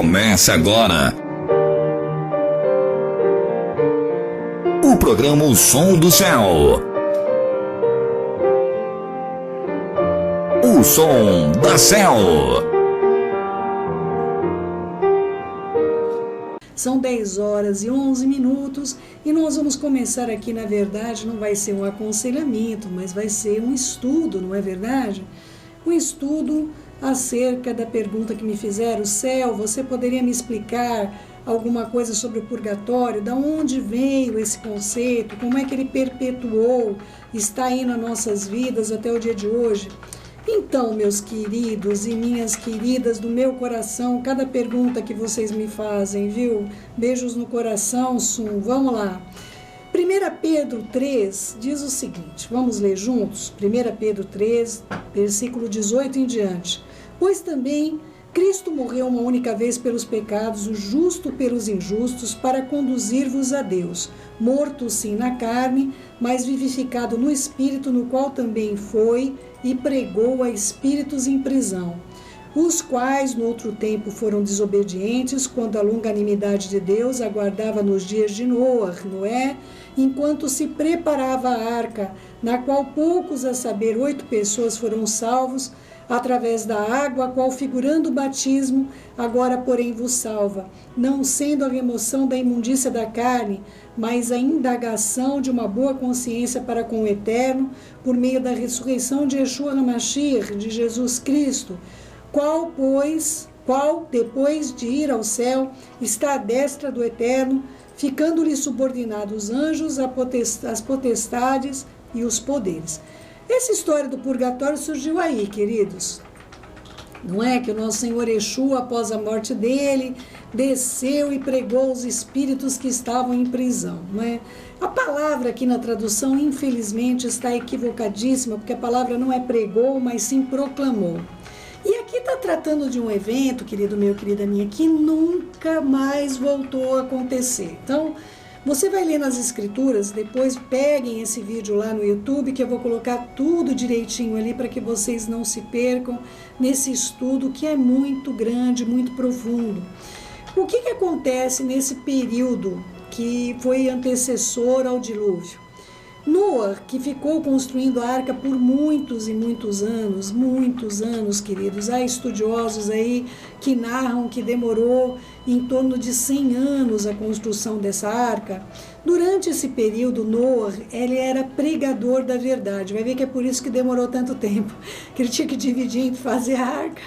Começa agora o programa O Som do Céu. O Som da Céu. São 10 horas e 11 minutos e nós vamos começar aqui, na verdade, não vai ser um aconselhamento, mas vai ser um estudo, não é verdade? Um estudo acerca da pergunta que me fizeram: Céu, você poderia me explicar alguma coisa sobre o purgatório? Da onde veio esse conceito? Como é que ele perpetuou, está aí nas nossas vidas até o dia de hoje? Então, meus queridos e minhas queridas do meu coração, cada pergunta que vocês me fazem, viu? Beijos no coração, Sum. Vamos lá. 1 Pedro 3 diz o seguinte, vamos ler juntos? 1 Pedro 3, versículo 18 em diante. Pois também Cristo morreu uma única vez pelos pecados, o justo pelos injustos, para conduzir-vos a Deus, morto sim na carne, mas vivificado no Espírito, no qual também foi e pregou a espíritos em prisão, os quais no outro tempo foram desobedientes, quando a longanimidade de Deus aguardava nos dias de Noé, enquanto se preparava a arca, na qual poucos, a saber, 8 pessoas foram salvos, através da água, a qual figurando o batismo, agora porém vos salva, não sendo a remoção da imundícia da carne, mas a indagação de uma boa consciência para com o Eterno, por meio da ressurreição de Yeshua HaMashiach, de Jesus Cristo, qual, depois de ir ao céu, está à destra do Eterno, ficando-lhe subordinados os anjos, as potestades e os poderes. Essa história do purgatório surgiu aí, queridos. Não é que o nosso Senhor Yeshua, após a morte dele, desceu e pregou os espíritos que estavam em prisão, não é? A palavra aqui na tradução, infelizmente, está equivocadíssima, porque a palavra não é pregou, mas sim proclamou. E aqui está tratando de um evento, querido meu, querida minha, que nunca mais voltou a acontecer. Então, você vai ler nas escrituras, depois peguem esse vídeo lá no YouTube, que eu vou colocar tudo direitinho ali para que vocês não se percam nesse estudo que é muito grande, muito profundo. O que acontece nesse período que foi antecessor ao dilúvio? Noé, que ficou construindo a arca por muitos e muitos anos, queridos. Há estudiosos aí que narram que demorou em torno de 100 anos a construção dessa arca. Durante esse período, Noé, ele era pregador da verdade. Vai ver que é por isso que demorou tanto tempo, que ele tinha que dividir entre fazer a arca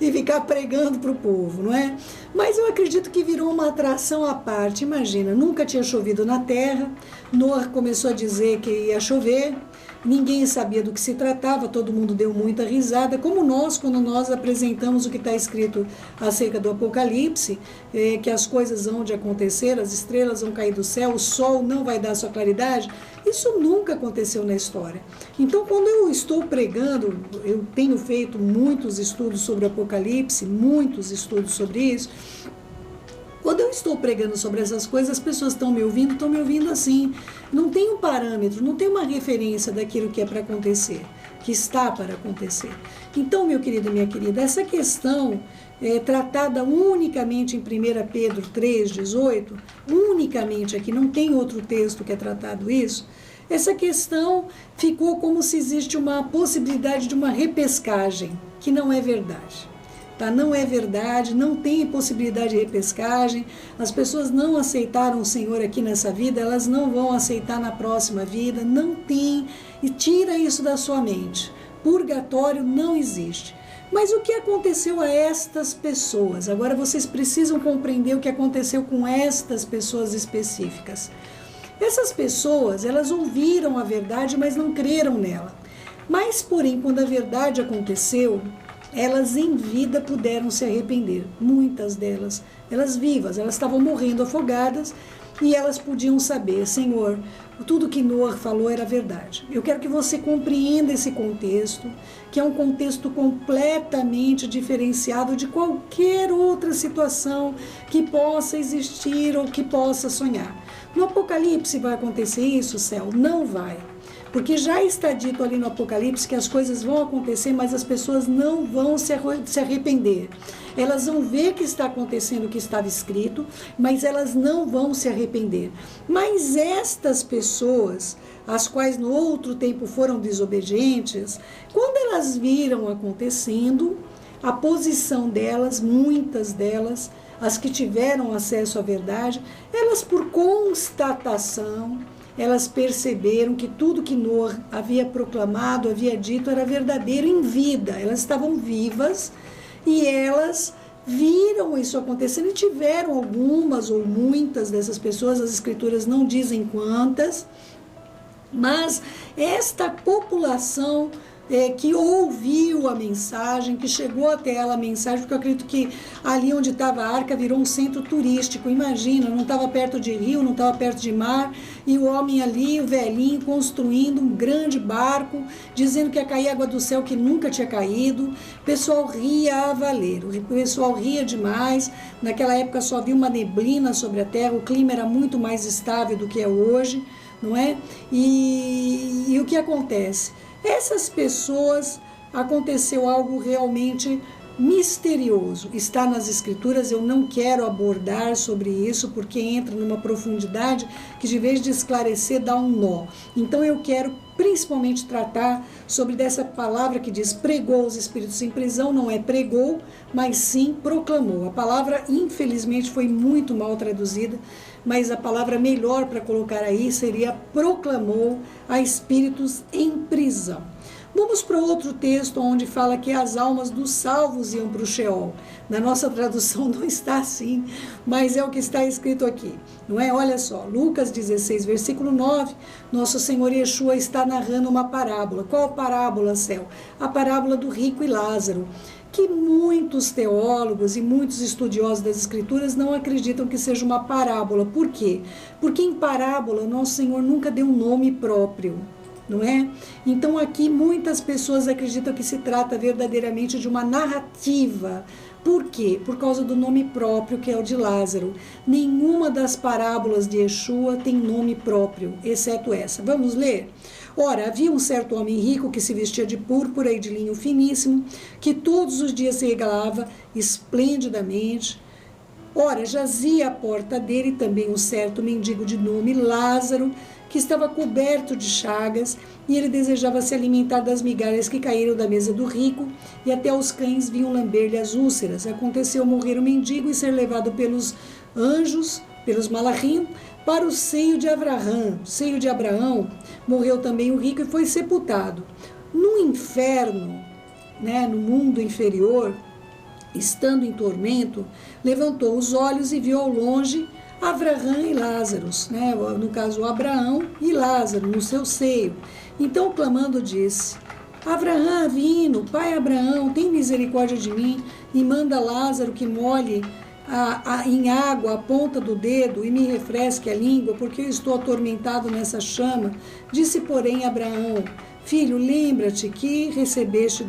e ficar pregando para o povo, não é? Mas eu acredito que virou uma atração à parte. Imagina, nunca tinha chovido na terra, Noé começou a dizer que ia chover, ninguém sabia do que se tratava, todo mundo deu muita risada, como nós, quando nós apresentamos o que está escrito acerca do Apocalipse, que as coisas vão de acontecer, as estrelas vão cair do céu, o sol não vai dar sua claridade. Isso nunca aconteceu na história. Então, quando eu estou pregando, eu tenho feito muitos estudos sobre o Apocalipse, muitos estudos sobre isso. Quando eu estou pregando sobre essas coisas, as pessoas estão me ouvindo assim. Não tem um parâmetro, não tem uma referência daquilo que é para acontecer, que está para acontecer. Então, meu querido e minha querida, essa questão é tratada unicamente em 1 Pedro 3,18, unicamente aqui, não tem outro texto que é tratado isso. Essa questão ficou como se existe uma possibilidade de uma repescagem, que não é verdade. Tá? Não é verdade, não tem possibilidade de repescagem, as pessoas não aceitaram o Senhor aqui nessa vida, elas não vão aceitar na próxima vida, não tem, e tira isso da sua mente. Purgatório não existe. Mas o que aconteceu a estas pessoas? Agora vocês precisam compreender o que aconteceu com estas pessoas específicas. Essas pessoas, elas ouviram a verdade, mas não creram nela. Mas, porém, quando a verdade aconteceu, elas em vida puderam se arrepender. Muitas delas, elas vivas, elas estavam morrendo afogadas e elas podiam saber: Senhor, tudo que Noé falou era verdade. Eu quero que você compreenda esse contexto, que é um contexto completamente diferenciado de qualquer outra situação que possa existir ou que possa sonhar. No Apocalipse vai acontecer isso, céu? Não vai. Porque já está dito ali no Apocalipse que as coisas vão acontecer, mas as pessoas não vão se arrepender. Elas vão ver que está acontecendo o que estava escrito, mas elas não vão se arrepender. Mas estas pessoas, as quais no outro tempo foram desobedientes, quando elas viram acontecendo, a posição delas, muitas delas, as que tiveram acesso à verdade, elas por constatação, elas perceberam que tudo que Noé havia proclamado, havia dito, era verdadeiro em vida. Elas estavam vivas e elas viram isso acontecendo e tiveram algumas ou muitas dessas pessoas, as escrituras não dizem quantas, mas esta população que ouviu a mensagem, que chegou até ela a mensagem, porque eu acredito que ali onde estava a arca virou um centro turístico. Imagina, não estava perto de rio, não estava perto de mar, e o homem ali, o velhinho, construindo um grande barco, dizendo que ia cair água do céu que nunca tinha caído. O pessoal ria a valer, o pessoal ria demais. Naquela época só havia uma neblina sobre a terra, o clima era muito mais estável do que é hoje, não é? E o que acontece? Essas pessoas, aconteceu algo realmente misterioso. Está nas escrituras, eu não quero abordar sobre isso, porque entra numa profundidade que, de vez de esclarecer, dá um nó. Então eu quero principalmente tratar sobre dessa palavra que diz pregou os espíritos em prisão. Não é pregou, mas sim proclamou. A palavra, infelizmente, foi muito mal traduzida, mas a palavra melhor para colocar aí seria proclamou a espíritos em prisão. Vamos para outro texto onde fala que as almas dos salvos iam para o Sheol. Na nossa tradução não está assim, mas é o que está escrito aqui, não é? Olha só, Lucas 16, versículo 9, nosso Senhor Yeshua está narrando uma parábola. Qual parábola, céu? A parábola do rico e Lázaro, que muitos teólogos e muitos estudiosos das escrituras não acreditam que seja uma parábola. Por quê? Porque em parábola nosso Senhor nunca deu um nome próprio, não é? Então aqui muitas pessoas acreditam que se trata verdadeiramente de uma narrativa. Por quê? Por causa do nome próprio, que é o de Lázaro. Nenhuma das parábolas de Yeshua tem nome próprio, exceto essa. Vamos ler? Ora, havia um certo homem rico que se vestia de púrpura e de linho finíssimo, que todos os dias se regalava esplendidamente. Ora, jazia à porta dele também um certo mendigo de nome Lázaro, que estava coberto de chagas, e ele desejava se alimentar das migalhas que caíram da mesa do rico, e até os cães vinham lamber-lhe as úlceras. Aconteceu morrer o mendigo e ser levado pelos anjos, pelos malachim, para o seio de Abraão. Seio de Abraão, morreu também o rico e foi sepultado. No inferno, né, no mundo inferior, estando em tormento, levantou os olhos e viu ao longe Abraão e Lázaro, né? No caso Abraão e Lázaro, no seu seio. Então, clamando, disse: Abraão, avino, pai Abraão, tem misericórdia de mim e manda Lázaro que molhe em água a ponta do dedo e me refresque a língua, porque eu estou atormentado nessa chama. Disse, porém, Abraão: Filho, lembra-te que recebeste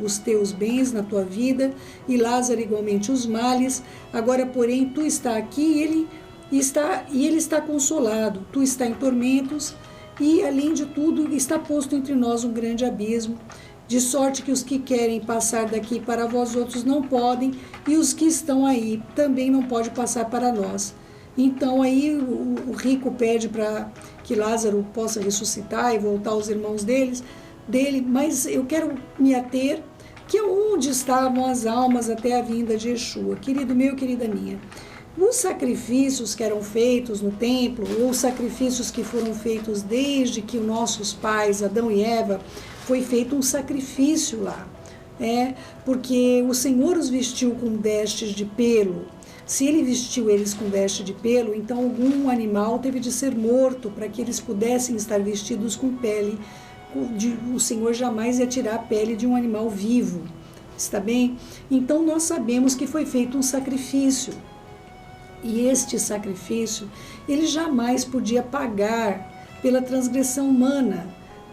os teus bens na tua vida, e Lázaro igualmente os males. Agora, porém, tu está aqui e ele está consolado. Tu está em tormentos, e, além de tudo, está posto entre nós um grande abismo, de sorte que os que querem passar daqui para vós outros não podem, e os que estão aí também não podem passar para nós. Então aí o rico pede para que Lázaro possa ressuscitar e voltar aos irmãos dele, mas eu quero me ater que onde estavam as almas até a vinda de Yeshua. Querido meu, querida minha, os sacrifícios que eram feitos no templo, ou os sacrifícios que foram feitos desde que os nossos pais, Adão e Eva, foi feito um sacrifício lá, porque o Senhor os vestiu com vestes de pelo. Se ele vestiu eles com veste de pelo, então algum animal teve de ser morto para que eles pudessem estar vestidos com pele. O Senhor jamais ia tirar a pele de um animal vivo, está bem? Então nós sabemos que foi feito um sacrifício. E este sacrifício, ele jamais podia pagar pela transgressão humana.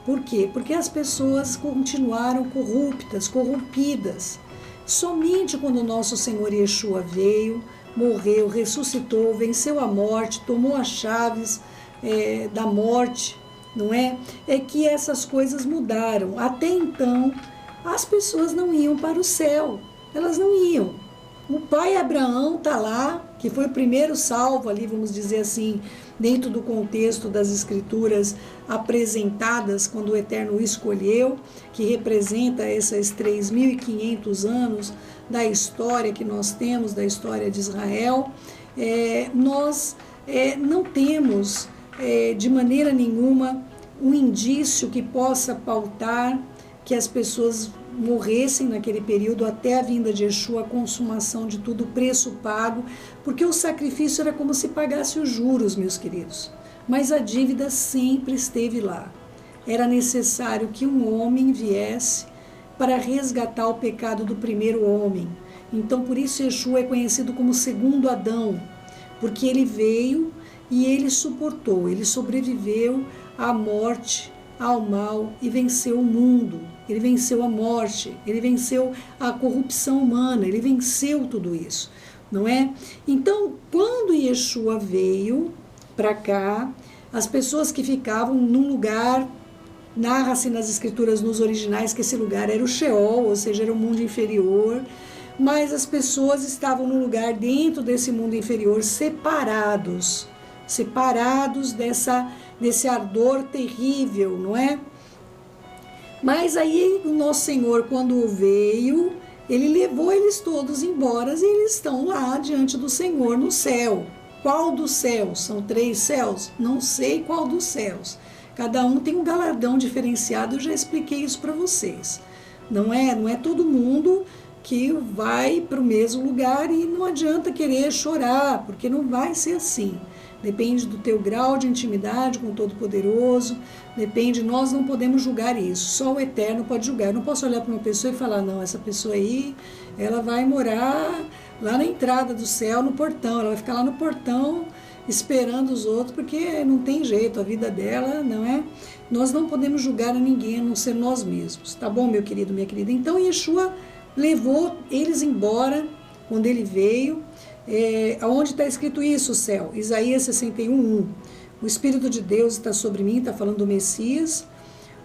Por quê? Porque as pessoas continuaram corruptas, corrompidas. Somente quando o nosso Senhor Yeshua veio, morreu, ressuscitou, venceu a morte, tomou as chaves da morte, não é? É que essas coisas mudaram. Até então, as pessoas não iam para o céu, elas não iam. O pai Abraão está lá, que foi o primeiro salvo ali, vamos dizer assim, dentro do contexto das escrituras apresentadas quando o Eterno o escolheu, que representa esses 3.500 anos da história que nós temos, da história de Israel. Nós não temos de maneira nenhuma um indício que possa pautar que as pessoas morressem naquele período até a vinda de Yeshua, a consumação de tudo, o preço pago, porque o sacrifício era como se pagasse os juros, meus queridos. Mas a dívida sempre esteve lá. Era necessário que um homem viesse para resgatar o pecado do primeiro homem. Então, por isso Yeshua é conhecido como segundo Adão, porque ele veio e ele suportou, ele sobreviveu à morte, ao mal e venceu o mundo. Ele venceu a morte, ele venceu a corrupção humana, ele venceu tudo isso, não é? Então, quando Yeshua veio para cá, as pessoas que ficavam num lugar, narra-se nas escrituras, nos originais, que esse lugar era o Sheol, ou seja, era o mundo inferior, mas as pessoas estavam num lugar dentro desse mundo inferior, separados desse ardor terrível, não é? Mas aí o nosso Senhor, quando veio, ele levou eles todos embora e eles estão lá diante do Senhor no céu. Qual dos céus? São 3 céus? Não sei qual dos céus. Cada um tem um galardão diferenciado, eu já expliquei isso para vocês. Não é todo mundo que vai para o mesmo lugar e não adianta querer chorar, porque não vai ser assim. Depende do teu grau de intimidade com o Todo-Poderoso, depende, nós não podemos julgar isso, só o Eterno pode julgar. Eu não posso olhar para uma pessoa e falar, não, essa pessoa aí, ela vai morar lá na entrada do céu, no portão, ela vai ficar lá no portão esperando os outros, porque não tem jeito, a vida dela, não é? Nós não podemos julgar a ninguém, a não ser nós mesmos, tá bom, meu querido, minha querida? Então, Yeshua levou eles embora, quando ele veio. Aonde está escrito isso, céu? Isaías 61:1. O Espírito de Deus está sobre mim, está falando do Messias,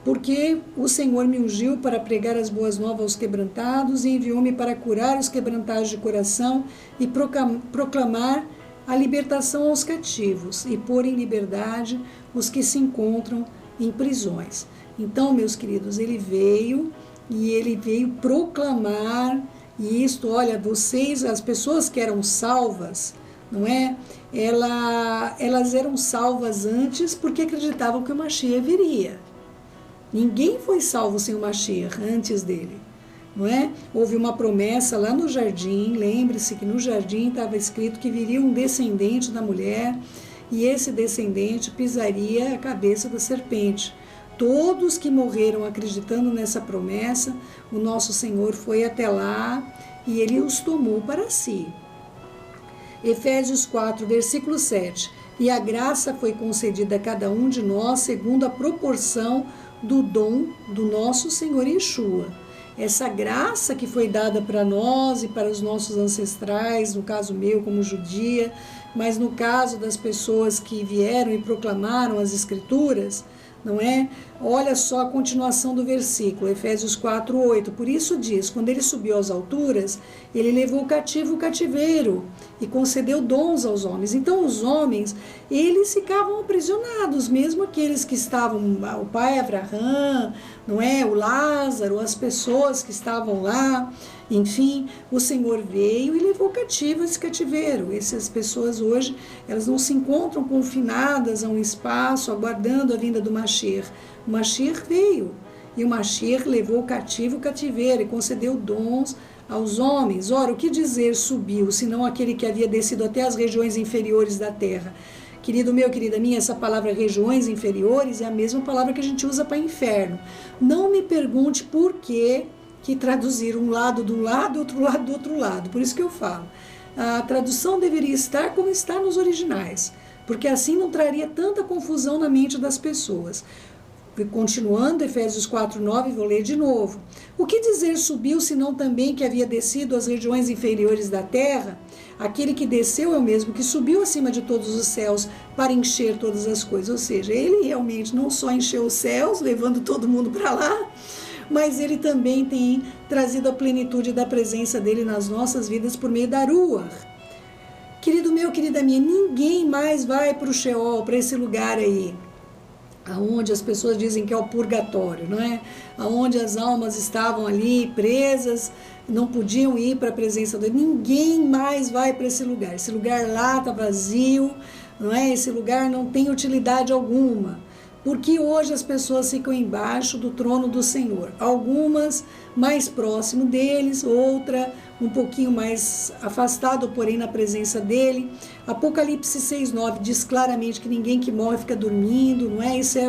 porque o Senhor me ungiu para pregar as boas novas aos quebrantados e enviou-me para curar os quebrantados de coração e proclamar a libertação aos cativos e pôr em liberdade os que se encontram em prisões. Então, meus queridos, ele veio proclamar. E isto, olha, vocês, as pessoas que eram salvas, não é? Elas eram salvas antes porque acreditavam que o Mashiach viria. Ninguém foi salvo sem o Mashiach antes dele, não é? Houve uma promessa lá no jardim, lembre-se que no jardim estava escrito que viria um descendente da mulher e esse descendente pisaria a cabeça da serpente. Todos que morreram acreditando nessa promessa, o nosso Senhor foi até lá e ele os tomou para si. Efésios 4, versículo 7. E a graça foi concedida a cada um de nós segundo a proporção do dom do nosso Senhor Yeshua. Essa graça que foi dada para nós e para os nossos ancestrais, no caso meu como judia, mas no caso das pessoas que vieram e proclamaram as Escrituras, não é? Olha só a continuação do versículo, Efésios 4, 8. Por isso diz, quando ele subiu às alturas, ele levou cativo o cativeiro e concedeu dons aos homens. Então os homens, eles ficavam aprisionados, mesmo aqueles que estavam, o pai Abraão, não é? O Lázaro, as pessoas que estavam lá, enfim, o Senhor veio e levou cativo esse cativeiro. Essas pessoas hoje, elas não se encontram confinadas a um espaço, aguardando a vinda do Mashiach. O Mashiach veio e o Mashiach levou cativo o cativeiro e concedeu dons aos homens. Ora, o que dizer subiu, senão aquele que havia descido até as regiões inferiores da terra? Querido meu, querida minha, essa palavra regiões inferiores é a mesma palavra que a gente usa para inferno. Não me pergunte por que traduziram um lado de um lado, outro lado do outro lado. Por isso que eu falo. A tradução deveria estar como está nos originais, porque assim não traria tanta confusão na mente das pessoas. Continuando, Efésios 4:9, vou ler de novo. O que dizer subiu, senão também que havia descido às regiões inferiores da terra? Aquele que desceu é o mesmo que subiu acima de todos os céus para encher todas as coisas. Ou seja, ele realmente não só encheu os céus, levando todo mundo para lá, mas ele também tem trazido a plenitude da presença dele nas nossas vidas por meio da Ruach. Querido meu, querida minha, ninguém mais vai para o Sheol, para esse lugar aí, aonde as pessoas dizem que é o purgatório, não é? Aonde as almas estavam ali presas, não podiam ir para a presença de Deus. Ninguém mais vai para esse lugar. Esse lugar lá está vazio, não é? Esse lugar não tem utilidade alguma. Porque hoje as pessoas ficam embaixo do trono do Senhor. Algumas mais próximo deles, outra um pouquinho mais afastado, porém na presença dele. Apocalipse 6:9 diz claramente que ninguém que morre fica dormindo, não é? Isso é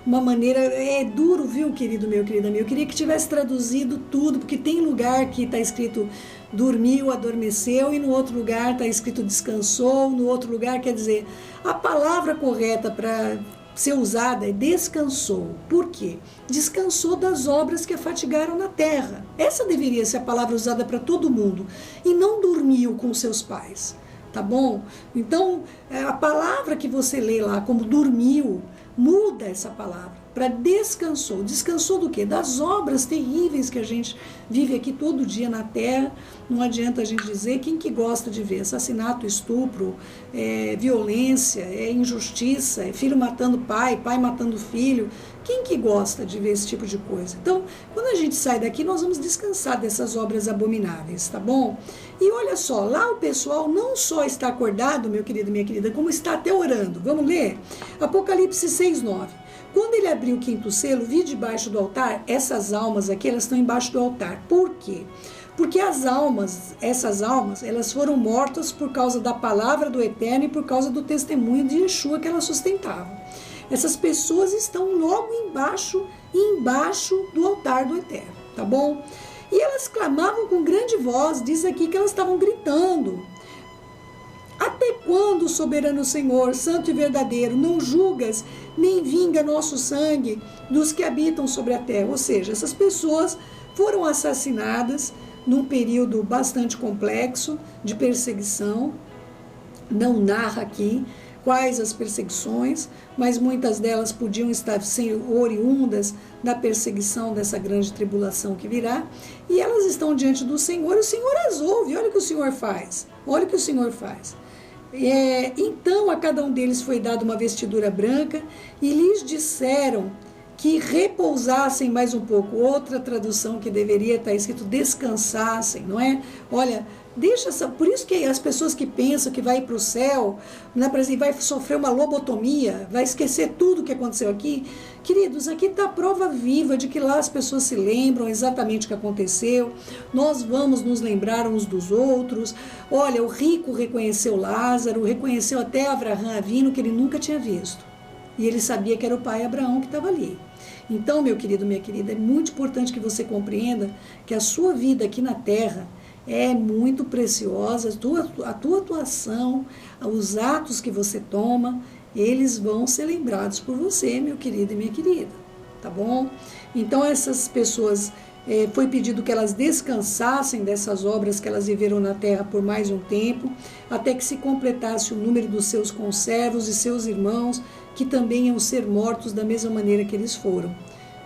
uma maneira, é duro, viu, querido meu, querida minha? Eu queria que tivesse traduzido tudo, porque tem lugar que está escrito dormiu, adormeceu, e no outro lugar está escrito descansou, no outro lugar quer dizer, a palavra correta para ser usada é descansou. Por quê? Descansou das obras que a fatigaram na terra. Essa deveria ser a palavra usada para todo mundo. E não dormiu com seus pais. Tá bom? Então, a palavra que você lê lá como dormiu, muda essa palavra para descansou. Descansou do quê? Das obras terríveis que a gente vive aqui todo dia na terra. Não adianta a gente dizer, quem que gosta de ver assassinato, estupro, violência, injustiça, filho matando pai, pai matando filho. Quem que gosta de ver esse tipo de coisa? Então, quando a gente sai daqui, nós vamos descansar dessas obras abomináveis, tá bom? E olha só, lá o pessoal não só está acordado, meu querido e minha querida, como está até orando. Vamos ler? Apocalipse 6:9. Quando ele abriu o quinto selo, vi debaixo do altar, essas almas aqui, elas estão embaixo do altar. Por quê? Porque essas almas, elas foram mortas por causa da palavra do Eterno e por causa do testemunho de Yeshua que elas sustentavam. Essas pessoas estão logo embaixo do altar do Eterno, tá bom? E elas clamavam com grande voz, diz aqui que elas estavam gritando. Até quando, soberano Senhor, santo e verdadeiro, não julgas nem vinga nosso sangue dos que habitam sobre a terra? Ou seja, essas pessoas foram assassinadas num período bastante complexo de perseguição. Não narra aqui quais as perseguições, mas muitas delas podiam estar sendo oriundas da perseguição dessa grande tribulação que virá, e elas estão diante do Senhor, e o Senhor as ouve. Olha o que o Senhor faz, olha o que o Senhor faz. Então a cada um deles foi dada uma vestidura branca, e lhes disseram que repousassem mais um pouco. Outra tradução que deveria estar escrito descansassem, não é? Olha, por isso que as pessoas que pensam que vai ir para o céu, né, vai sofrer uma lobotomia, vai esquecer tudo o que aconteceu aqui, queridos, aqui está a prova viva de que lá as pessoas se lembram exatamente o que aconteceu. Nós vamos nos lembrar uns dos outros. Olha, o rico reconheceu Lázaro, reconheceu até Abraão Avino, que ele nunca tinha visto, e ele sabia que era o pai Abraão que estava ali. Então, meu querido, minha querida, é muito importante que você compreenda que a sua vida aqui na terra é muito preciosa. A tua atuação, os atos que você toma, eles vão ser lembrados por você, meu querido e minha querida, tá bom? Então essas pessoas, foi pedido que elas descansassem dessas obras que elas viveram na terra por mais um tempo, até que se completasse o número dos seus conservos e seus irmãos, que também iam ser mortos da mesma maneira que eles foram.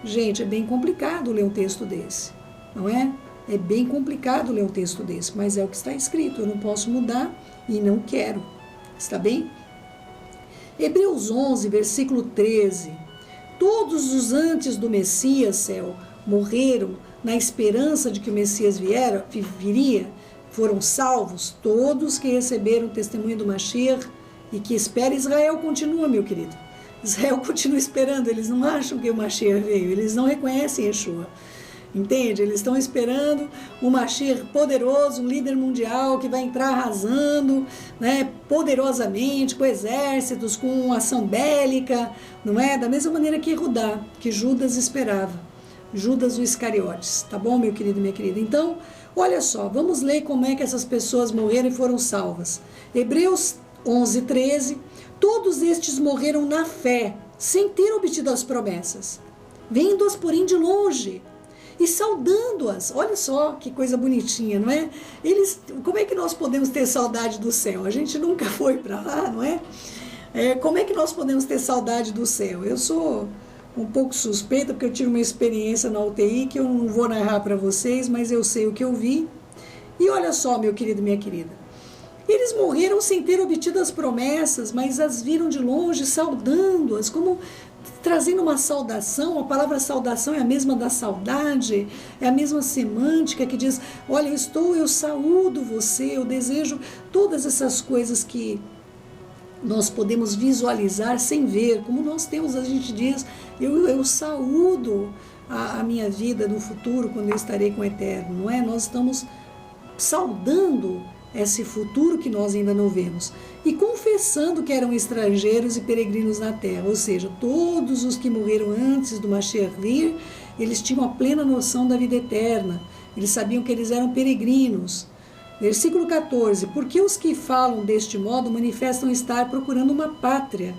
Gente, é bem complicado ler um texto desse, não é? É bem complicado ler um texto desse, mas é o que está escrito, eu não posso mudar e não quero, está bem? Hebreus 11, versículo 13. Todos os antes do Messias, morreram na esperança de que o Messias viria, foram salvos, todos que receberam o testemunho do Mashiach e que espera. Israel continua, meu querido. Israel continua esperando, eles não acham que o Mashiach veio, eles não reconhecem Yeshua. Entende? Eles estão esperando um Mashiach poderoso, um líder mundial que vai entrar arrasando, né, poderosamente, com exércitos, com ação bélica, não é? Da mesma maneira que Judá, que Judas esperava. Judas o Iscariotes, tá bom, meu querido e minha querida? Então, olha só, vamos ler como é que essas pessoas morreram e foram salvas. Hebreus 11, 13. Todos estes morreram na fé, sem ter obtido as promessas. vendo-as, porém, de longe, e saudando-as. Olha só que coisa bonitinha, não é? Como é que nós podemos ter saudade do céu? A gente nunca foi para lá, não é? Como é que nós podemos ter saudade do céu? Eu sou um pouco suspeita, porque eu tive uma experiência na UTI que eu não vou narrar para vocês, mas eu sei o que eu vi. E olha só, meu querido e minha querida, eles morreram sem ter obtido as promessas, mas as viram de longe, saudando-as, como trazendo uma saudação. A palavra saudação é a mesma da saudade, é a mesma semântica que diz, olha, eu saúdo você, eu desejo todas essas coisas que nós podemos visualizar sem ver, como nós temos, a gente diz, eu saúdo a minha vida no futuro, quando eu estarei com o Eterno, não é? Nós estamos saudando esse futuro que nós ainda não vemos, e confessando que eram estrangeiros e peregrinos na terra, ou seja, todos os que morreram antes do Mashiach vir, eles tinham a plena noção da vida eterna, eles sabiam que eles eram peregrinos. Versículo 14, porque os que falam deste modo manifestam estar procurando uma pátria.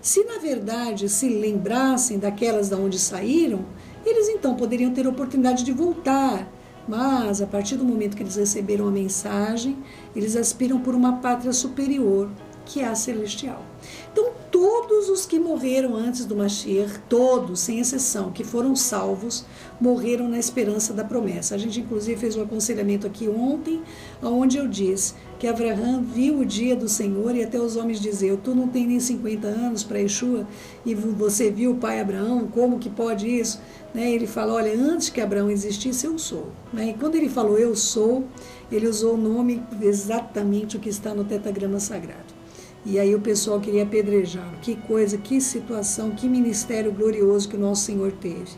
Se na verdade se lembrassem daquelas da onde saíram, eles então poderiam ter oportunidade de voltar. Mas, a partir do momento que eles receberam a mensagem, eles aspiram por uma pátria superior, que é a celestial. Então, todos os que morreram antes do Mashiach, todos, sem exceção, que foram salvos, morreram na esperança da promessa. A gente, inclusive, fez um aconselhamento aqui ontem, onde eu disse que Abraham viu o dia do Senhor e até os homens diziam, tu não tem nem 50 anos para Yeshua e você viu o pai Abraão, como que pode isso? Ele fala, olha, antes que Abraão existisse, eu sou. E quando ele falou eu sou, ele usou o nome exatamente o que está no tetragrama sagrado. E aí o pessoal queria apedrejá-lo. Que coisa, que situação, que ministério glorioso que o nosso Senhor teve.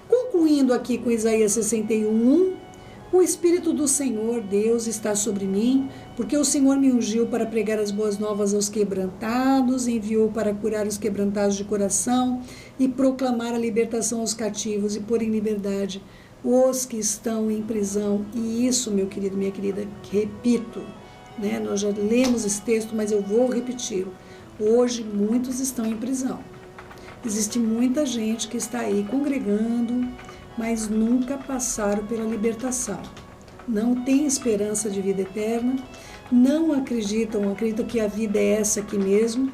Concluindo aqui com Isaías 61, o Espírito do Senhor, Deus, está sobre mim, porque o Senhor me ungiu para pregar as boas novas aos quebrantados, enviou para curar os quebrantados de coração e proclamar a libertação aos cativos e pôr em liberdade os que estão em prisão. E isso, meu querido, minha querida, repito, nós já lemos esse texto, mas eu vou repeti-lo. Hoje, muitos estão em prisão. Existe muita gente que está aí congregando, mas nunca passaram pela libertação. Não tem esperança de vida eterna, não acreditam que a vida é essa aqui mesmo,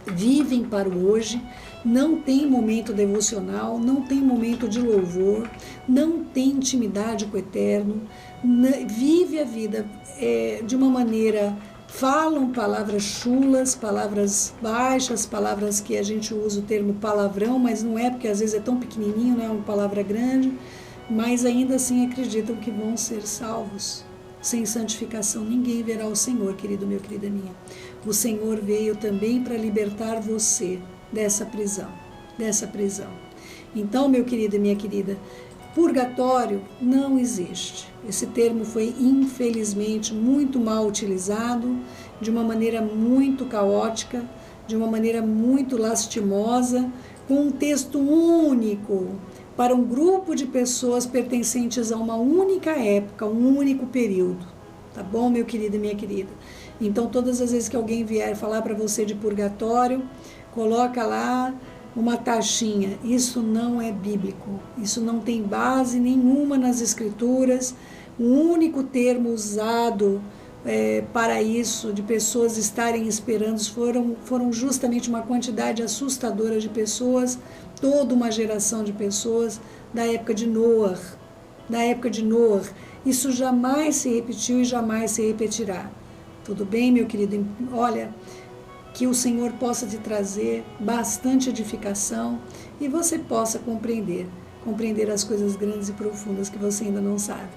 vivem para o hoje, não tem momento devocional, não tem momento de louvor, não tem intimidade com o Eterno, vive a vida de uma maneira, falam palavras chulas, palavras baixas, palavras que a gente usa o termo palavrão, mas não é, porque às vezes é tão pequenininho, não é uma palavra grande, mas ainda assim acreditam que vão ser salvos. Sem santificação ninguém verá o Senhor, querido meu, querida minha. O Senhor veio também para libertar você dessa prisão, Então, meu querido e minha querida, purgatório não existe. Esse termo foi, infelizmente, muito mal utilizado, de uma maneira muito caótica, de uma maneira muito lastimosa, com um texto único, para um grupo de pessoas pertencentes a uma única época, um único período. Tá bom, meu querido e minha querida? Então, todas as vezes que alguém vier falar para você de purgatório, coloca lá uma taxinha. Isso não é bíblico. Isso não tem base nenhuma nas Escrituras. O único termo usado para isso, de pessoas estarem esperando, foram justamente uma quantidade assustadora de pessoas, toda uma geração de pessoas da época de Noé. Isso jamais se repetiu e jamais se repetirá. Tudo bem, meu querido? Olha, que o Senhor possa te trazer bastante edificação e você possa compreender as coisas grandes e profundas que você ainda não sabe.